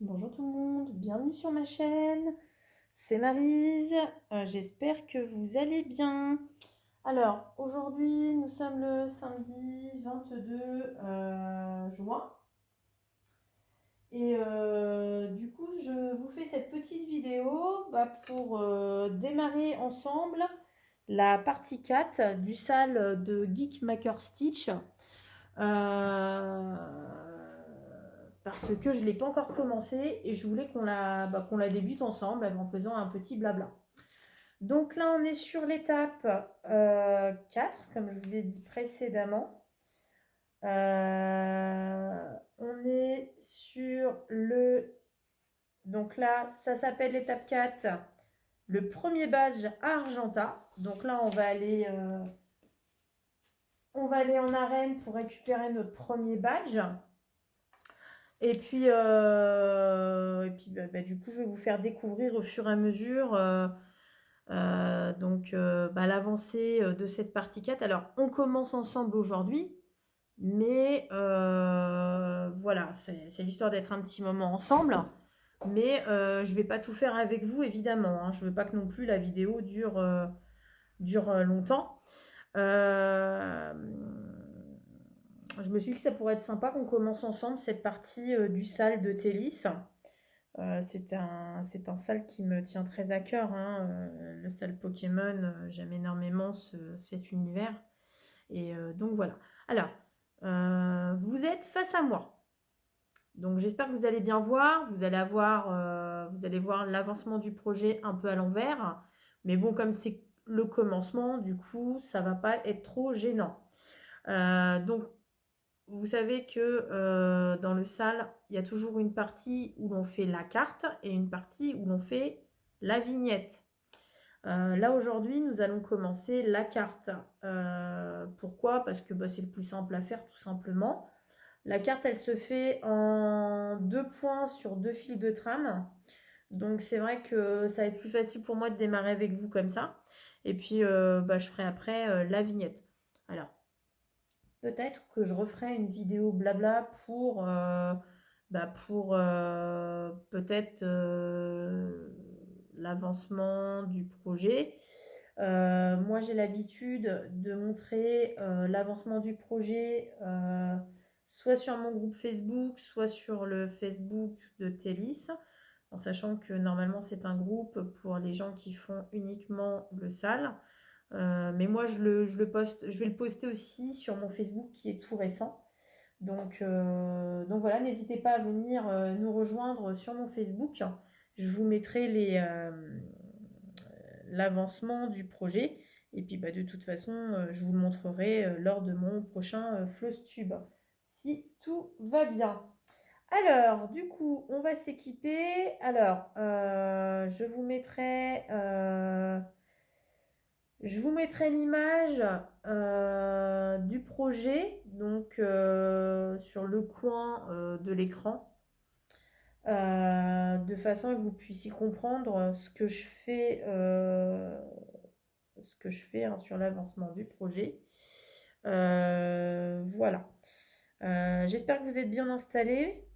Bonjour tout le monde, bienvenue sur ma chaîne, c'est Maryse, j'espère que vous allez bien. Alors aujourd'hui nous sommes le samedi 22 juin et du coup je vous fais cette petite vidéo pour démarrer ensemble la partie 4 du salle de Geek Maker Stitch. Euh, Parce que je ne l'ai pas encore commencé et je voulais qu'on la débute ensemble en faisant un petit blabla. Donc là, on est sur l'étape 4, comme je vous ai dit précédemment. On est sur le... Donc là, ça s'appelle l'étape 4, le premier badge Argenta. Donc là, on va aller en arène pour récupérer notre premier badge. Et puis du coup, je vais vous faire découvrir au fur et à mesure l'avancée de cette partie 4. Alors, on commence ensemble aujourd'hui, mais voilà, c'est l'histoire d'être un petit moment ensemble. Mais je ne vais pas tout faire avec vous, évidemment. Hein. Je ne veux pas que non plus la vidéo dure longtemps. Je me suis dit que ça pourrait être sympa qu'on commence ensemble cette partie du salle de Télis. C'est un salle qui me tient très à cœur. Hein. Le salle Pokémon, j'aime énormément cet univers. Et donc voilà. Alors, vous êtes face à moi. Donc j'espère que vous allez bien voir. Vous allez voir l'avancement du projet un peu à l'envers. Mais bon, comme c'est le commencement, du coup, ça va pas être trop gênant. Donc vous savez que dans le salle, il y a toujours une partie où l'on fait la carte et une partie où l'on fait la vignette. Là aujourd'hui, nous allons commencer la carte. Pourquoi? Parce que c'est le plus simple à faire tout simplement. La carte, elle se fait en 2 points sur 2 fils de trame. Donc c'est vrai que ça va être plus facile pour moi de démarrer avec vous comme ça. Et puis je ferai après la vignette. Alors, peut-être que je referai une vidéo blabla pour peut-être l'avancement du projet. Moi, j'ai l'habitude de montrer l'avancement du projet soit sur mon groupe Facebook, soit sur le Facebook de Télis, en sachant que normalement, c'est un groupe pour les gens qui font uniquement le SAL. Mais moi, je vais le poster aussi sur mon Facebook qui est tout récent. Donc voilà, n'hésitez pas à venir nous rejoindre sur mon Facebook. Je vous mettrai l'avancement du projet. Et puis de toute façon, je vous le montrerai lors de mon prochain Flowstube, si tout va bien. Alors, du coup, on va s'équiper. Alors, je vous mettrai l'image du projet, donc sur le coin de l'écran, de façon à que vous puissiez comprendre ce que je fais hein, sur l'avancement du projet. Voilà. J'espère que vous êtes bien installés.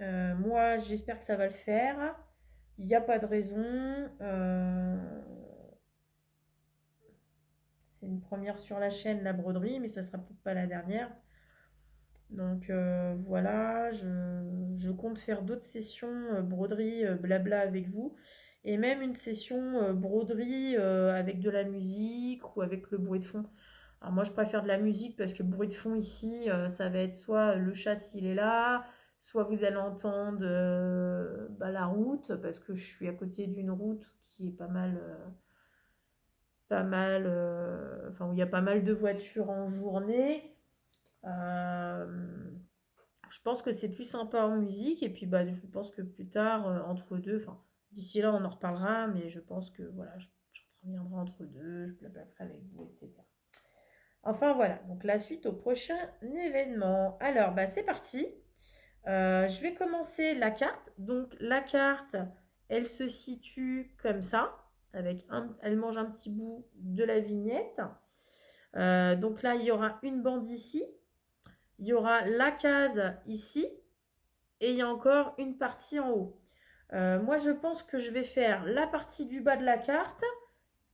Moi, j'espère que ça va le faire. Il n'y a pas de raison. C'est une première sur la chaîne, la broderie, mais ça sera peut-être pas la dernière. Donc voilà, je compte faire d'autres sessions broderie blabla avec vous. Et même une session broderie avec de la musique ou avec le bruit de fond. Alors moi je préfère de la musique parce que le bruit de fond ici, ça va être soit le chat s'il est là, soit vous allez entendre la route parce que je suis à côté d'une route qui est où il y a pas mal de voitures en journée. Je pense que c'est plus sympa en musique et puis je pense que plus tard, entre deux, enfin d'ici là on en reparlera, mais je pense que voilà, je reviendrai entre deux, je blablaterai avec vous, etc. Enfin voilà, donc la suite au prochain événement. Alors c'est parti. Je vais commencer la carte. Donc la carte, elle se situe comme ça, elle mange un petit bout de la vignette. Donc là, il y aura une bande ici, il y aura la case ici, et il y a encore une partie en haut. Moi, je pense que je vais faire la partie du bas de la carte,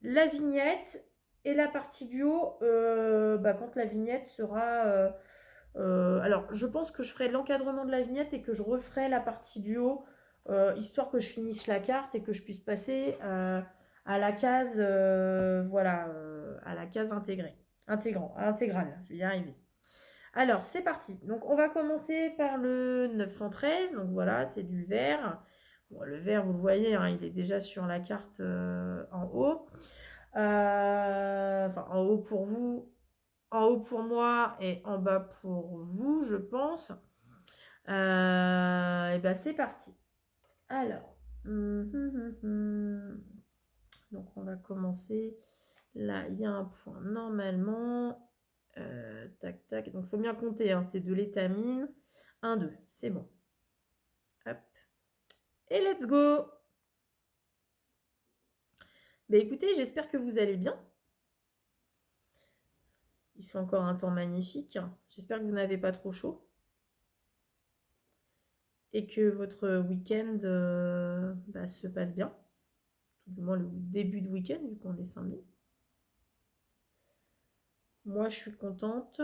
la vignette et la partie du haut quand la vignette sera... alors, je pense que je ferai l'encadrement de la vignette et que je referai la partie du haut, histoire que je finisse la carte et que je puisse passer à la case, à la case intégrale. Je vais y arriver. Alors, c'est parti. Donc, on va commencer par le 913. Donc, voilà, c'est du vert. Bon, le vert, vous le voyez, hein, il est déjà sur la carte en haut. Enfin, en haut pour vous, en haut pour moi et en bas pour vous, je pense. Et ben, c'est parti. Alors, donc, on va commencer. Là, il y a un point normalement. Tac, tac. Donc, il faut bien compter, hein, c'est de l'étamine. 1, 2, c'est bon. Hop. Et let's go. Ben, écoutez, j'espère que vous allez bien. Il fait encore un temps magnifique. J'espère que vous n'avez pas trop chaud. Et que votre week-end se passe bien. Tout du moins le début de week-end, vu qu'on est samedi. Moi, je suis contente.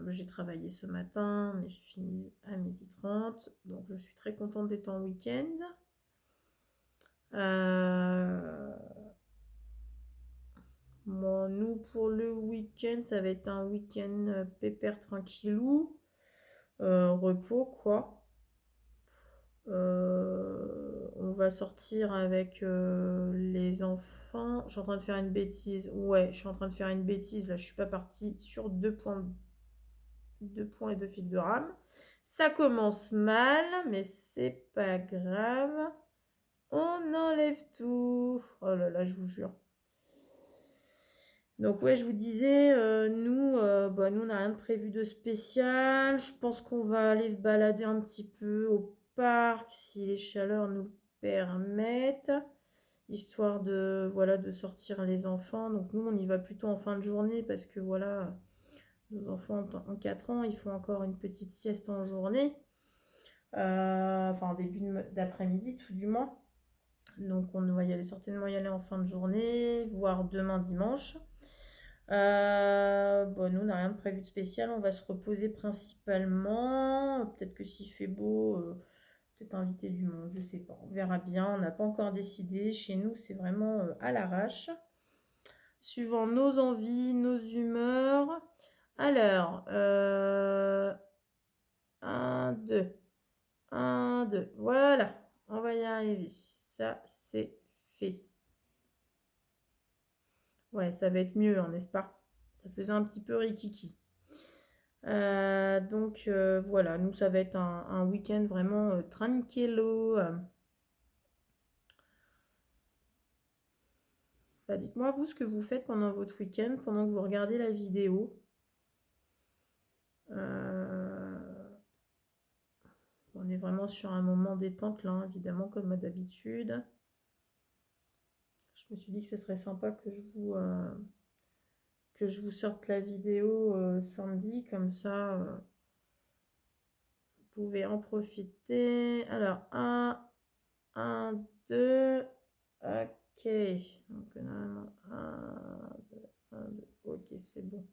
J'ai travaillé ce matin, mais j'ai fini à 12h30. Donc, je suis très contente d'être en week-end. Bon, nous, pour le week-end, ça va être un week-end pépère tranquillou. Repos, quoi. On va sortir avec les enfants. Je suis en train de faire une bêtise. Ouais, je suis en train de faire une bêtise. Là, je suis pas partie sur 2 points et 2 fils de rame. Ça commence mal, mais c'est pas grave. On enlève tout. Oh là là, je vous jure. Donc ouais, je vous disais, nous, on n'a rien de prévu de spécial. Je pense qu'on va aller se balader un petit peu au parc si les chaleurs nous le permettent, histoire de sortir les enfants. Donc nous, on y va plutôt en fin de journée parce que voilà, nos enfants ont 4 ans, ils font encore une petite sieste en journée. En début d'après-midi tout du moins. Donc on va certainement y aller en fin de journée, voire demain dimanche. Nous, on n'a rien de prévu de spécial. On va se reposer principalement. Peut-être que s'il fait beau, peut-être inviter du monde. Je sais pas. On verra bien. On n'a pas encore décidé. Chez nous, c'est vraiment à l'arrache. Suivant nos envies, nos humeurs. Alors, 1, 2. 1, 2. Voilà. On va y arriver. Ça, c'est fait. Ouais, ça va être mieux, hein, n'est-ce pas? Ça faisait un petit peu rikiki. Voilà, nous ça va être un week-end vraiment tranquillo. Dites-moi vous ce que vous faites pendant votre week-end, pendant que vous regardez la vidéo. On est vraiment sur un moment détente là, évidemment, comme d'habitude. Je me suis dit que ce serait sympa que je vous sorte la vidéo samedi, comme ça vous pouvez en profiter. Alors, 1, 2, ok. Donc, normalement, 1, 2, 1, 2. Ok, c'est bon.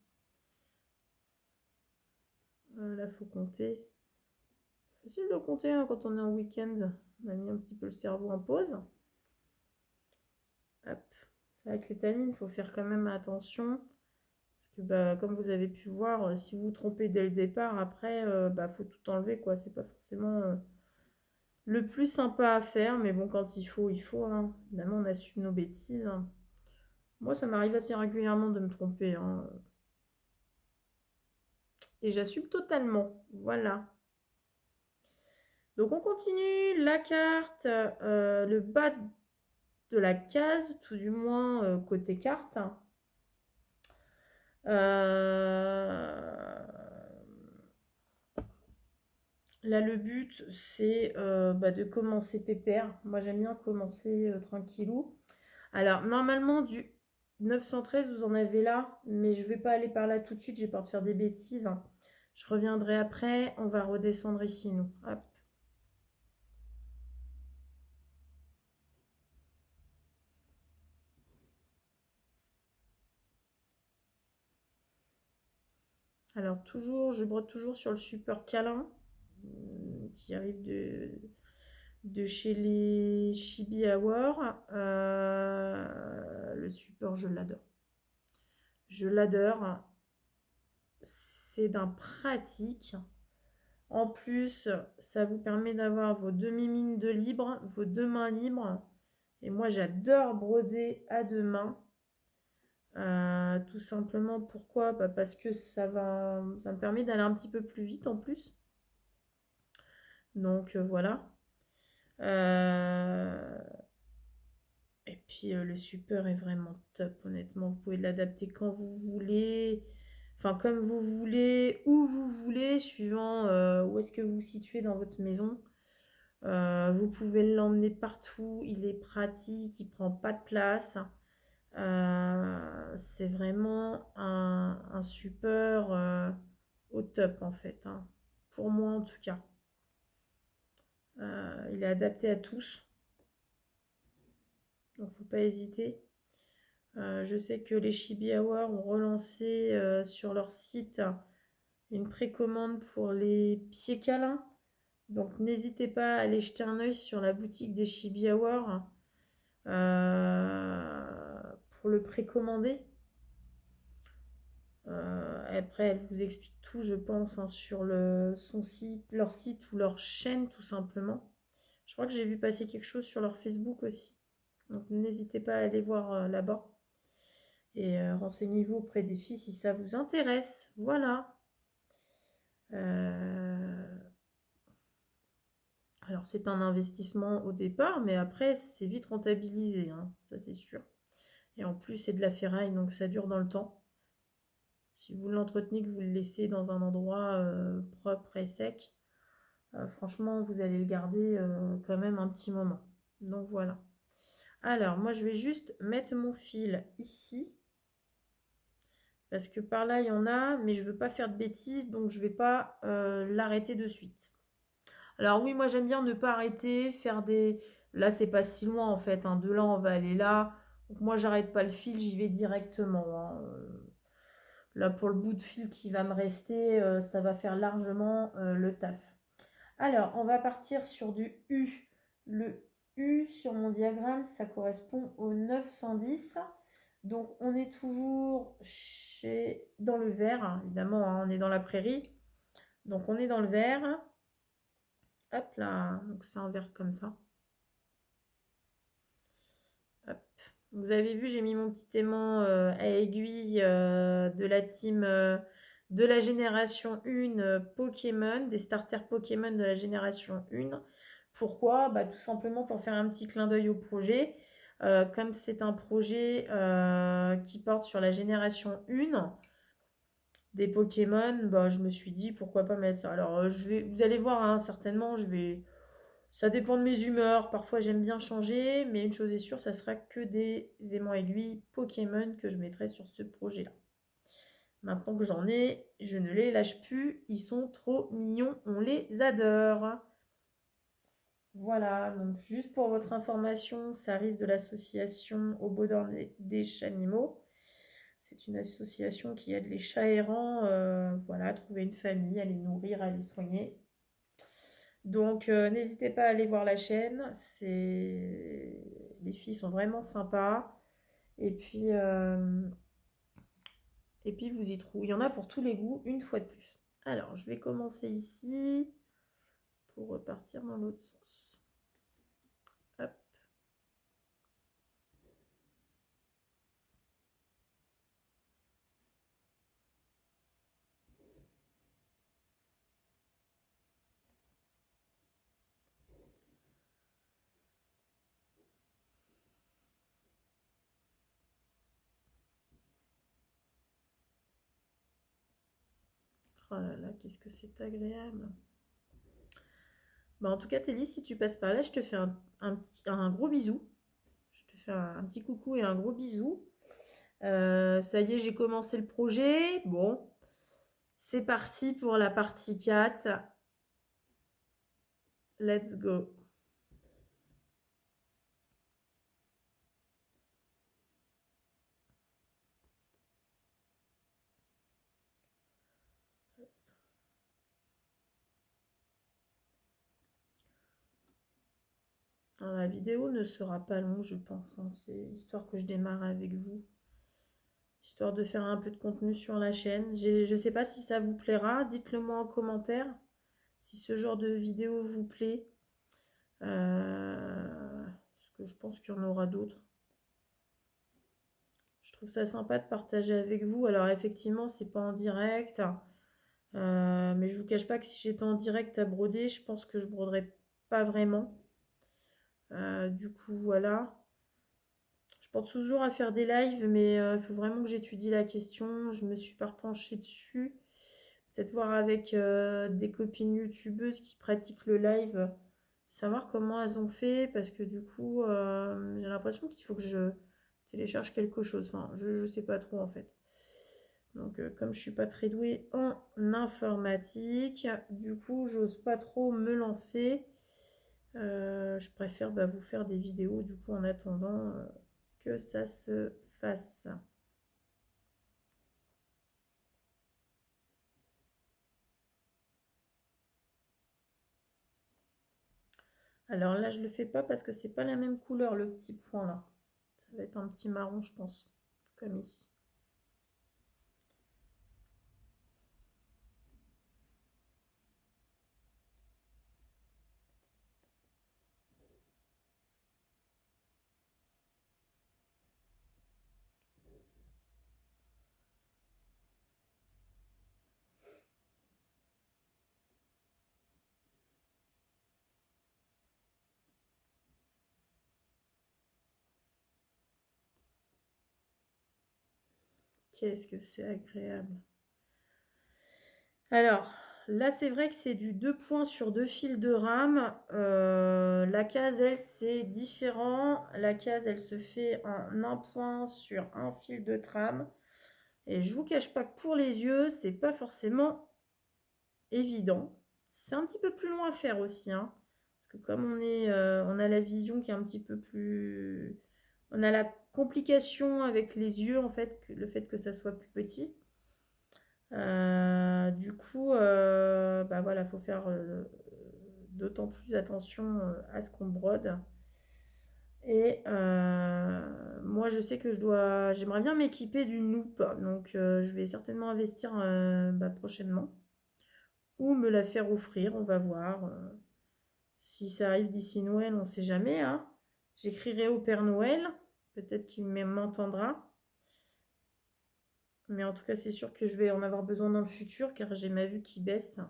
Là, faut compter. Facile de compter hein, quand on est en week-end. On a mis un petit peu le cerveau en pause. Hop. C'est avec les tamines, il faut faire quand même attention. Parce que, comme vous avez pu voir, si vous vous trompez dès le départ, après, faut tout enlever, quoi. C'est pas forcément le plus sympa à faire, mais bon, quand il faut, il faut. Hein. Évidemment, on assume nos bêtises. Hein. Moi, ça m'arrive assez régulièrement de me tromper. Hein. Et j'assume totalement. Voilà. Donc, on continue. La carte, le bas de la case, tout du moins côté carte. Là, le but, c'est de commencer pépère. Moi, j'aime bien commencer tranquillou. Alors, normalement, du 913, vous en avez là, mais je ne vais pas aller par là tout de suite. J'ai peur de faire des bêtises. Je reviendrai après. On va redescendre ici, nous. Hop. Alors toujours, je brode toujours sur le super câlin qui arrive de chez les Chibi Hour. Le support, je l'adore. Je l'adore. C'est d'un pratique. En plus, ça vous permet d'avoir vos demi-mines de libre, vos deux mains libres. Et moi, j'adore broder à deux mains. Tout simplement, pourquoi? Bah, parce que ça me permet d'aller un petit peu plus vite en plus. Donc voilà. Euh, et puis le super est vraiment top, honnêtement. Vous pouvez l'adapter quand vous voulez, enfin comme vous voulez, où vous voulez, suivant où est-ce que vous vous situez dans votre maison. Vous pouvez l'emmener partout, il est pratique, il prend pas de place. C'est vraiment un super au top en fait, hein. Pour moi en tout cas. Il est adapté à tous, donc faut pas hésiter. Je sais que les Chibi Hour ont relancé sur leur site une précommande pour les pieds câlins. Donc n'hésitez pas à aller jeter un œil sur la boutique des Chibi Hour pour le précommander. Après, elle vous explique tout, je pense, hein, sur son site, leur site ou leur chaîne, tout simplement. Je crois que j'ai vu passer quelque chose sur leur Facebook aussi. Donc n'hésitez pas à aller voir là-bas. Et renseignez-vous auprès des filles si ça vous intéresse. Voilà. Alors c'est un investissement au départ, mais après c'est vite rentabilisé, hein, ça c'est sûr. Et en plus c'est de la ferraille, donc ça dure dans le temps. Si vous l'entretenez, que vous le laissez dans un endroit propre et sec, franchement vous allez le garder quand même un petit moment. Donc voilà. Alors moi je vais juste mettre mon fil ici. Parce que par là, il y en a, mais je ne veux pas faire de bêtises, donc je ne vais pas l'arrêter de suite. Alors oui, moi j'aime bien ne pas arrêter, faire des... Là, c'est pas si loin en fait, hein. De là, on va aller là. Donc moi, j'arrête pas le fil, j'y vais directement, hein. Là, pour le bout de fil qui va me rester, ça va faire largement le taf. Alors, on va partir sur du U. Le U sur mon diagramme, ça correspond au 910. Donc, on est toujours dans le vert, hein, évidemment, hein, on est dans la prairie. Donc, on est dans le vert. Hop là, donc c'est un vert comme ça. Hop. Vous avez vu, j'ai mis mon petit aimant à aiguille de la team de la génération 1 Pokémon, des starters Pokémon de la génération 1. Pourquoi? Bah, tout simplement pour faire un petit clin d'œil au projet. Comme c'est un projet qui porte sur la génération 1 des Pokémon, bah, je me suis dit pourquoi pas mettre ça. Alors vous allez voir, hein, certainement, ça dépend de mes humeurs. Parfois, j'aime bien changer, mais une chose est sûre, ça sera que des aimants aiguilles Pokémon que je mettrai sur ce projet-là. Maintenant que j'en ai, je ne les lâche plus. Ils sont trop mignons, on les adore. Voilà, donc juste pour votre information, ça arrive de l'association Au Bonheur des Chanimaux. C'est une association qui aide les chats errants voilà, à trouver une famille, à les nourrir, à les soigner. Donc n'hésitez pas à aller voir la chaîne. Les filles sont vraiment sympas. Et puis, vous y trouvez. Il y en a pour tous les goûts, une fois de plus. Alors, je vais commencer ici pour repartir dans l'autre sens. Hop. Oh là là, qu'est-ce que c'est agréable. Bah, en tout cas, Télis, si tu passes par là, je te fais un gros bisou. Je te fais un petit coucou et un gros bisou. Ça y est, j'ai commencé le projet. Bon, c'est parti pour la partie 4. Let's go. Alors, la vidéo ne sera pas longue, je pense, hein. C'est histoire que je démarre avec vous. Histoire de faire un peu de contenu sur la chaîne. Je ne sais pas si ça vous plaira. Dites-le moi en commentaire si ce genre de vidéo vous plaît. Parce que je pense qu'il y en aura d'autres. Je trouve ça sympa de partager avec vous. Alors effectivement, c'est pas en direct. Mais je vous cache pas que si j'étais en direct à broder, je pense que je broderais pas vraiment. Du coup, voilà. Je pense toujours à faire des lives, mais il faut vraiment que j'étudie la question. Je me suis pas repenchée dessus. Peut-être voir avec des copines youtubeuses qui pratiquent le live, savoir comment elles ont fait, parce que du coup, j'ai l'impression qu'il faut que je télécharge quelque chose. Enfin, je sais pas trop en fait. Donc, comme je suis pas très douée en informatique, du coup, j'ose pas trop me lancer. Je préfère vous faire des vidéos du coup en attendant que ça se fasse. Alors là, je le fais pas parce que c'est pas la même couleur le petit point là. Ça va être un petit marron, je pense, comme ici. Qu'est-ce que c'est agréable. Alors, là, c'est vrai que c'est du 2 points sur 2 fils de rame. La case, elle, c'est différent. La case, elle se fait en un point sur un fil de trame. Et je vous cache pas que pour les yeux, c'est pas forcément évident. C'est un petit peu plus long à faire aussi, hein, parce que comme on a la vision qui est un petit peu plus... On a la complication avec les yeux, en fait, le fait que ça soit plus petit. Du coup, voilà, faut faire d'autant plus attention à ce qu'on brode. Et moi, je sais que j'aimerais bien m'équiper d'une loupe, donc je vais certainement investir prochainement ou me la faire offrir, on va voir. Si ça arrive d'ici Noël, on ne sait jamais, hein. J'écrirai au Père Noël, peut-être qu'il m'entendra. Mais en tout cas, c'est sûr que je vais en avoir besoin dans le futur car j'ai ma vue qui baisse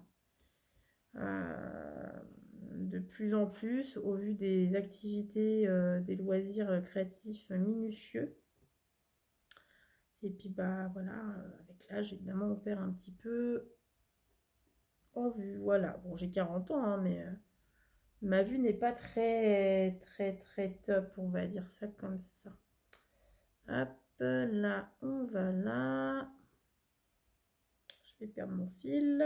de plus en plus au vu des activités, des loisirs créatifs minutieux. Et puis voilà, avec l'âge, évidemment, on perd un petit peu en vue. Voilà, bon, j'ai 40 ans, hein, mais ma vue n'est pas très, très, très top, on va dire ça comme ça. Hop, là, on va là. Je vais perdre mon fil.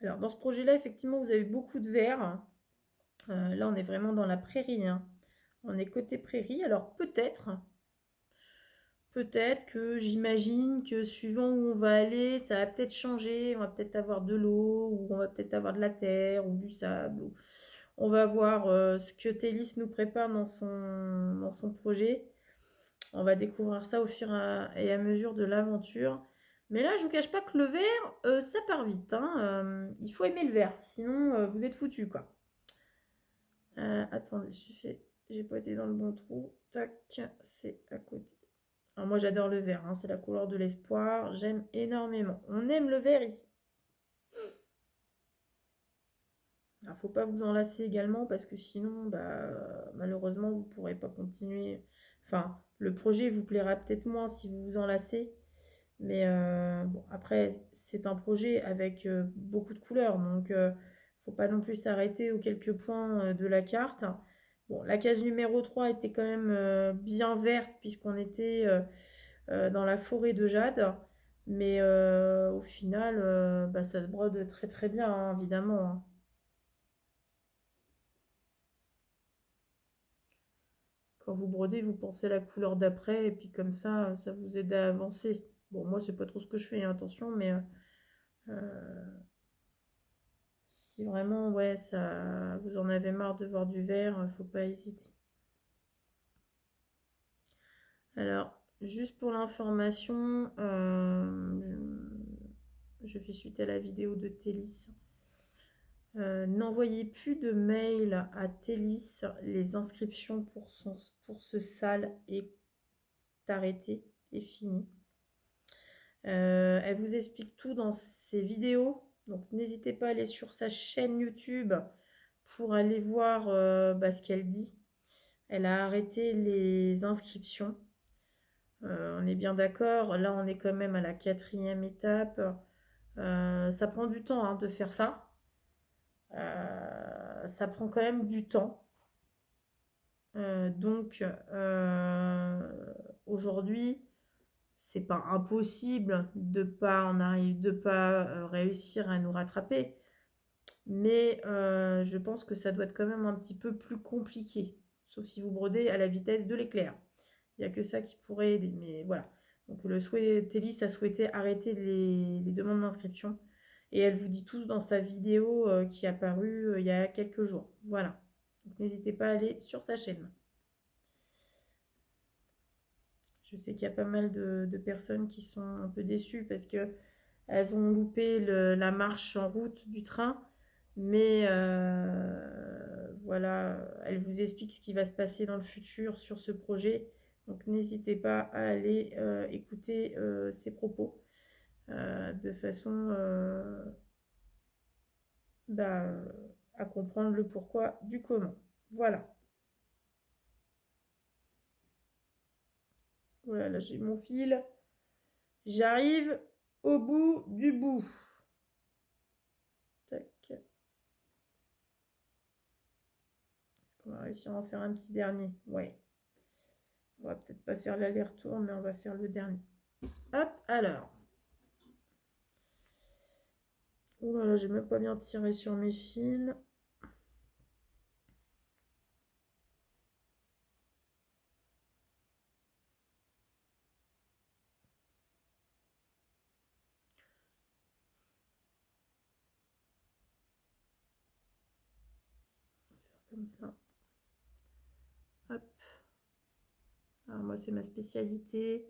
Alors, dans ce projet-là, effectivement, vous avez beaucoup de vert. Là, on est vraiment dans la prairie, hein. On est côté prairie. Alors, peut-être que j'imagine que suivant où on va aller, ça va peut-être changer. On va peut-être avoir de l'eau, ou on va peut-être avoir de la terre, ou du sable. On va voir ce que Télis nous prépare dans son projet. On va découvrir ça au fur et à mesure de l'aventure. Mais là, je vous cache pas que le vert, ça part vite, hein. Il faut aimer le vert, sinon vous êtes foutu, quoi. Attendez, j'ai pas été dans le bon trou. Tac, c'est à côté. Alors moi, j'adore le vert, hein, c'est la couleur de l'espoir. J'aime énormément. On aime le vert ici. Alors, faut pas vous en lasser également parce que sinon, malheureusement, vous pourrez pas continuer. Enfin, le projet vous plaira peut-être moins si vous vous en lassez. Mais bon, après, c'est un projet avec beaucoup de couleurs, donc faut pas non plus s'arrêter aux quelques points de la carte. Bon, la case numéro 3 était quand même bien verte puisqu'on était dans la forêt de jade. Mais au final, ça se brode très très bien, hein, évidemment, hein. Quand vous brodez, vous pensez à la couleur d'après, et puis comme ça vous aide à avancer. Bon, moi, c'est pas trop ce que je fais, hein, attention, mais Si vraiment, ouais, ça, vous en avez marre de voir du vert, faut pas hésiter. Alors, juste pour l'information, je fais suite à la vidéo de Télis. N'envoyez plus de mail à Télis. Les inscriptions pour ce salle est arrêtée, est finie. Elle vous explique tout dans ses vidéos. Donc n'hésitez pas à aller sur sa chaîne YouTube pour aller voir ce qu'elle dit. Elle a arrêté les inscriptions. On est bien d'accord. Là, on est quand même à la 4e étape. Ça prend du temps hein, de faire ça. Ça prend quand même du temps. Donc, aujourd'hui, c'est pas impossible de pas réussir à nous rattraper, mais je pense que ça doit être quand même un petit peu plus compliqué, sauf si vous brodez à la vitesse de l'éclair. Il n'y a que ça qui pourrait aider, mais voilà. Donc Télis a souhaité arrêter les demandes d'inscription et elle vous dit tout dans sa vidéo qui est apparue il y a quelques jours. Voilà. Donc n'hésitez pas à aller sur sa chaîne. Je sais qu'il y a pas mal de personnes qui sont un peu déçues parce que elles ont loupé la marche en route du train, mais voilà, elle vous explique ce qui va se passer dans le futur sur ce projet. Donc n'hésitez pas à aller écouter ses propos de façon bah, à comprendre le pourquoi du comment. Voilà. Voilà, là j'ai mon fil. J'arrive au bout du bout. Tac. Est-ce qu'on va réussir à en faire un petit dernier? Ouais. On va peut-être pas faire l'aller-retour, mais on va faire le dernier. Hop, alors. Oh là là, j'ai même pas bien tiré sur mes fils. Comme ça. Hop. Alors moi, c'est ma spécialité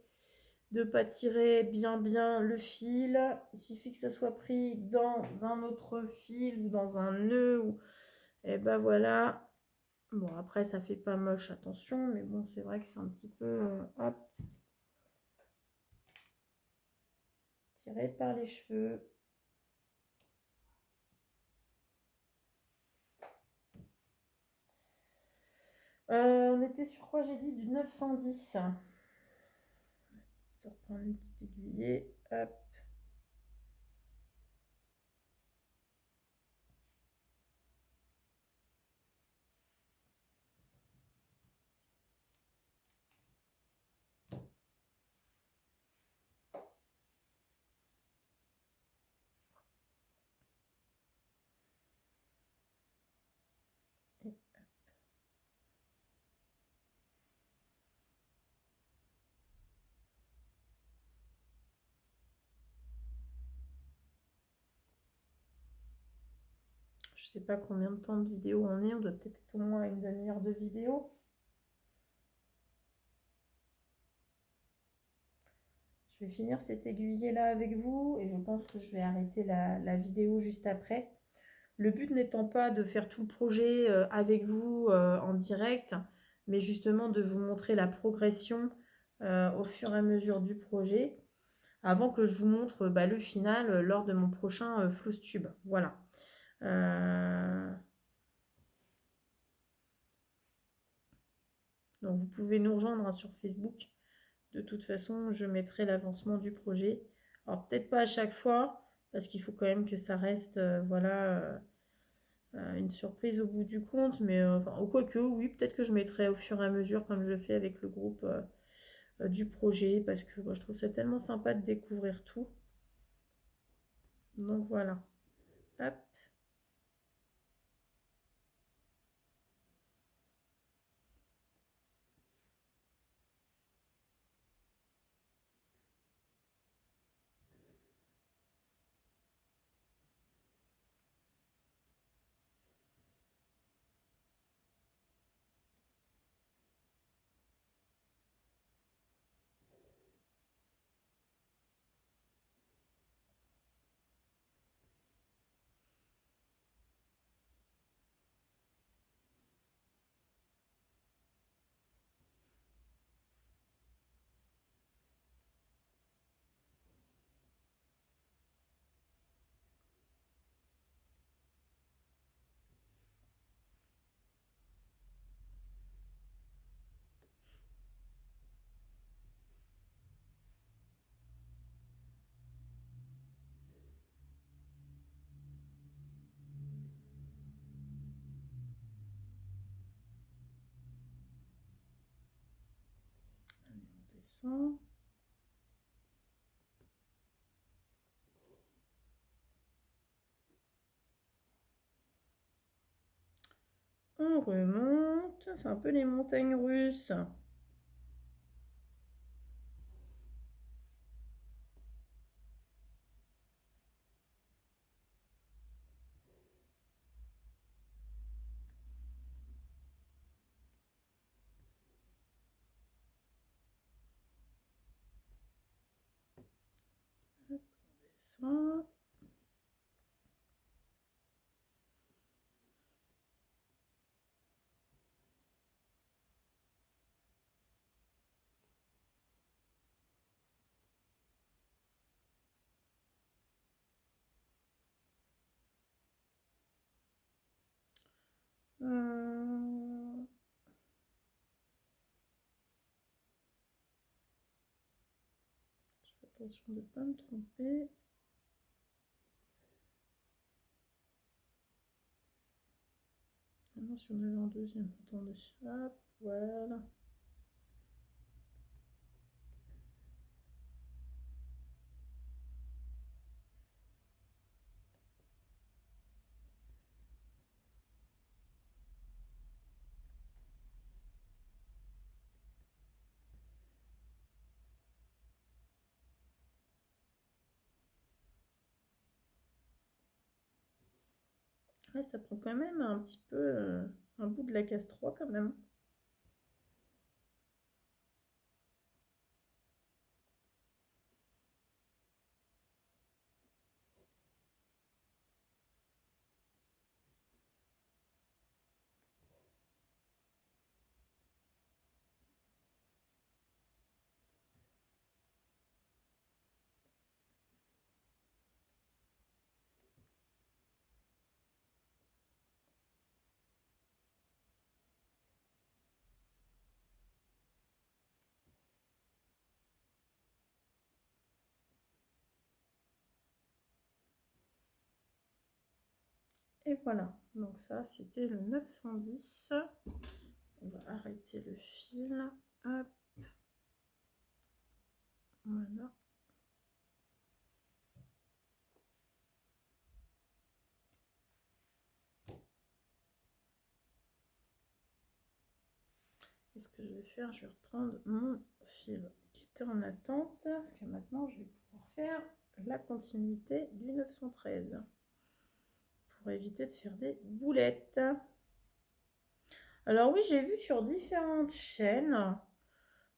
de pas tirer bien le fil. Il suffit que ça soit pris dans un autre fil ou dans un nœud. Et ben voilà. Bon, après, ça fait pas moche, attention. Mais bon, c'est vrai que c'est un petit peu... hop. Tiré par les cheveux. On était sur quoi j'ai dit? Du 910. Ça reprend une petite aiguillée. Hop. Je sais pas combien de temps de vidéo on est. On doit peut-être être au moins à une demi-heure de vidéo. Je vais finir cet aiguillé là avec vous et je pense que je vais arrêter la vidéo juste après. Le but n'étant pas de faire tout le projet avec vous en direct, mais justement de vous montrer la progression au fur et à mesure du projet, avant que je vous montre le final lors de mon prochain Floss Tube. Voilà. Donc vous pouvez nous rejoindre hein, sur Facebook. De toute façon, je mettrai l'avancement du projet. Alors peut-être pas à chaque fois, parce qu'il faut quand même que ça reste voilà, une surprise au bout du compte. Mais enfin, quoique, oui, peut-être que je mettrai au fur et à mesure, comme je fais avec le groupe du projet, parce que je trouve ça tellement sympa de découvrir tout. Donc voilà. Hop. redescend. On remonte. C'est un peu les montagnes russes. On descend. Je fais attention de ne pas me tromper. Maintenant, si on avait en deuxième, attendez, hop, voilà. Ouais, ça prend quand même un petit peu un bout de la case 3 quand même. Et voilà, donc ça c'était le 910. On va arrêter le fil. Hop. Voilà. Et ce que je vais faire, je vais reprendre mon fil qui était en attente, parce que maintenant je vais pouvoir faire la continuité du 913 pour éviter de faire des boulettes. Alors oui, j'ai vu sur différentes chaînes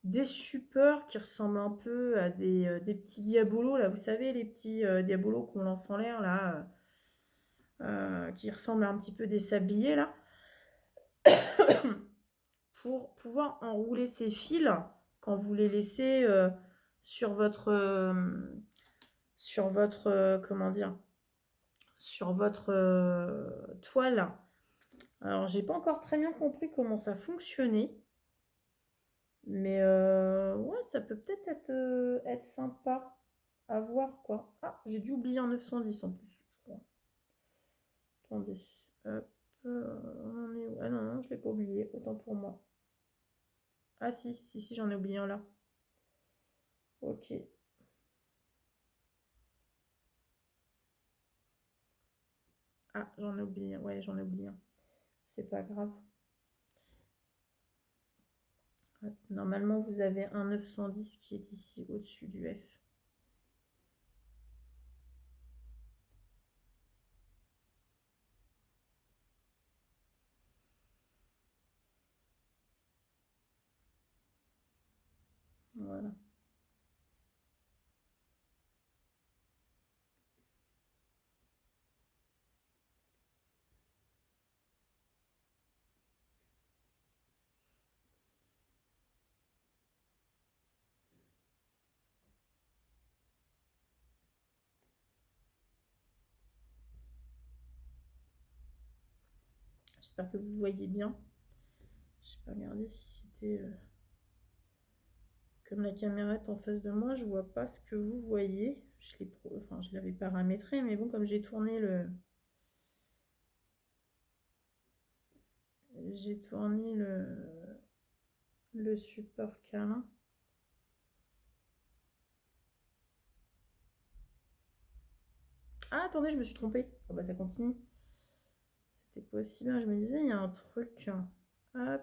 des suppeurs qui ressemblent un peu à des petits diabolos, là, vous savez, les petits diabolos qu'on lance en l'air, là, qui ressemblent un petit peu des sabliers, là, pour pouvoir enrouler ces fils quand vous les laissez sur votre comment dire, sur votre toile. Alors, j'ai pas encore très bien compris comment ça fonctionnait. Mais ouais, ça peut peut-être être sympa à voir, quoi. Ah, j'ai dû oublier un 910 en plus, je crois. Attendez. Hop, on en est où? Ah non, non, je l'ai pas oublié, autant pour moi. Ah si, j'en ai oublié un là. Ok. Ah, j'en ai oublié un. Ouais, j'en ai oublié un. C'est pas grave. Hop. Normalement, vous avez un 910 qui est ici, au-dessus du F. Voilà. J'espère que vous voyez bien. Je vais pas regarder si c'était... Comme la caméra est en face de moi, je vois pas ce que vous voyez. Je l'avais paramétré, mais bon, comme j'ai tourné le support câlin. Ah, attendez, je me suis trompée. Oh, bah, ça continue. C'était pas aussi bien. Je me disais, il y a un truc. Hop.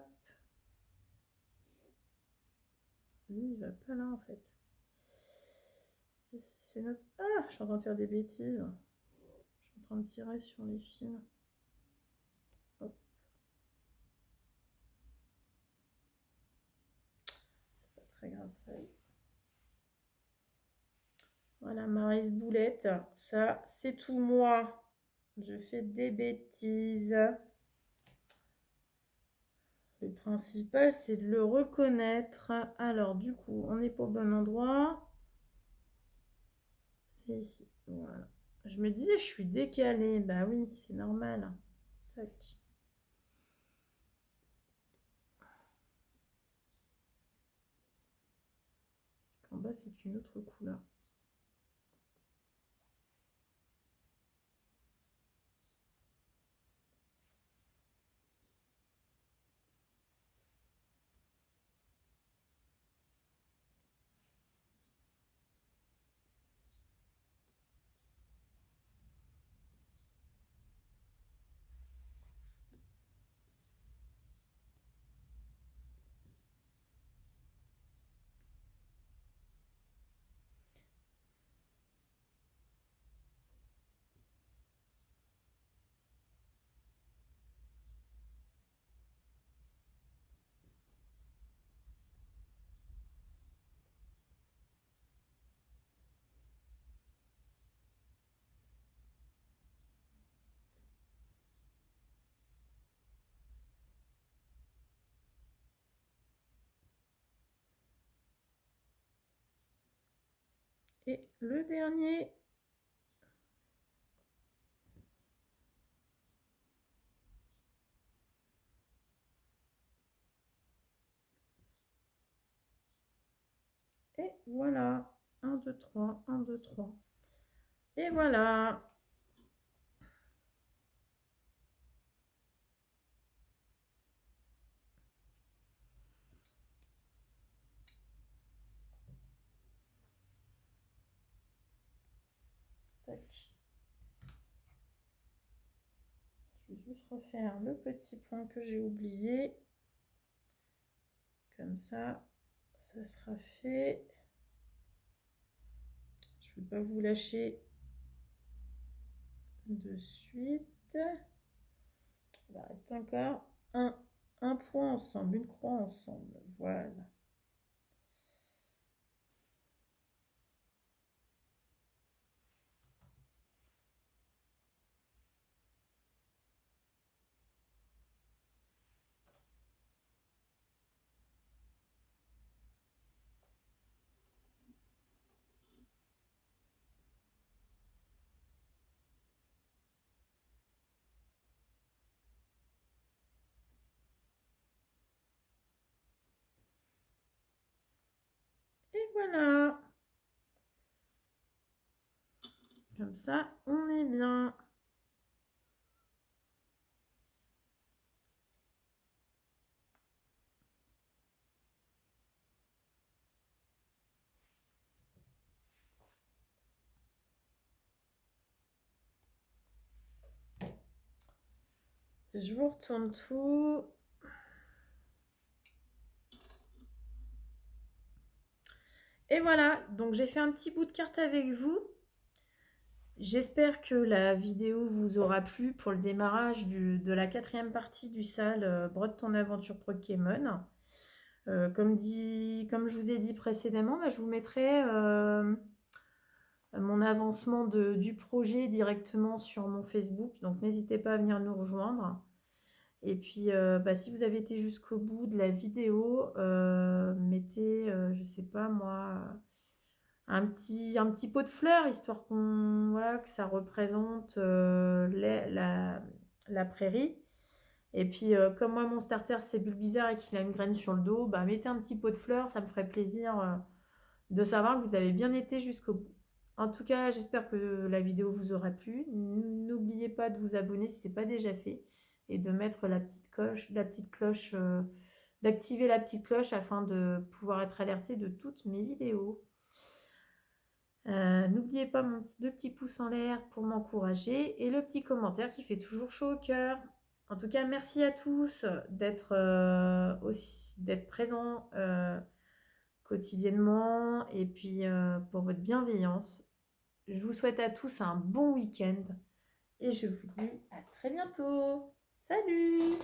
Lui, il va pas là, en fait. C'est notre... Ah, je suis en train de faire des bêtises. Je suis en train de tirer sur les fils. Hop. C'est pas très grave, ça. Voilà, Maryse Boulette. Ça, c'est tout moi. Je fais des bêtises. Le principal, c'est de le reconnaître. Alors, du coup, on n'est pas au bon endroit. C'est ici. Voilà. Je me disais, je suis décalée. Bah oui, c'est normal. Tac. Parce qu'en bas, c'est une autre couleur. Et le dernier. Et voilà. 1, 2, 3, 1, 2, 3. Et voilà. Tac. Je vais juste refaire le petit point que j'ai oublié. Comme ça sera fait. Je ne vais pas vous lâcher de suite. Il va rester encore un point ensemble, une croix ensemble. Voilà. Et voilà. Comme ça, on est bien. Je vous retourne tout. Et voilà, donc j'ai fait un petit bout de carte avec vous. J'espère que la vidéo vous aura plu pour le démarrage de la 4e partie du salle Brode ton aventure Pokémon. Comme je vous ai dit précédemment, bah, je vous mettrai mon avancement du projet directement sur mon Facebook. Donc n'hésitez pas à venir nous rejoindre. Et puis, bah, si vous avez été jusqu'au bout de la vidéo, mettez, je sais pas moi, un petit pot de fleurs, histoire voilà, que ça représente la prairie. Et puis, comme moi, mon starter, c'est Bulbizarre et qu'il a une graine sur le dos, bah, mettez un petit pot de fleurs, ça me ferait plaisir de savoir que vous avez bien été jusqu'au bout. En tout cas, j'espère que la vidéo vous aura plu. N'oubliez pas de vous abonner si ce n'est pas déjà fait et de mettre la petite cloche, d'activer la petite cloche afin de pouvoir être alerté de toutes mes vidéos. N'oubliez pas mon deux petits pouces en l'air pour m'encourager et le petit commentaire qui fait toujours chaud au cœur. En tout cas, merci à tous d'être présents quotidiennement et puis pour votre bienveillance. Je vous souhaite à tous un bon week-end et je vous dis à très bientôt. Salut!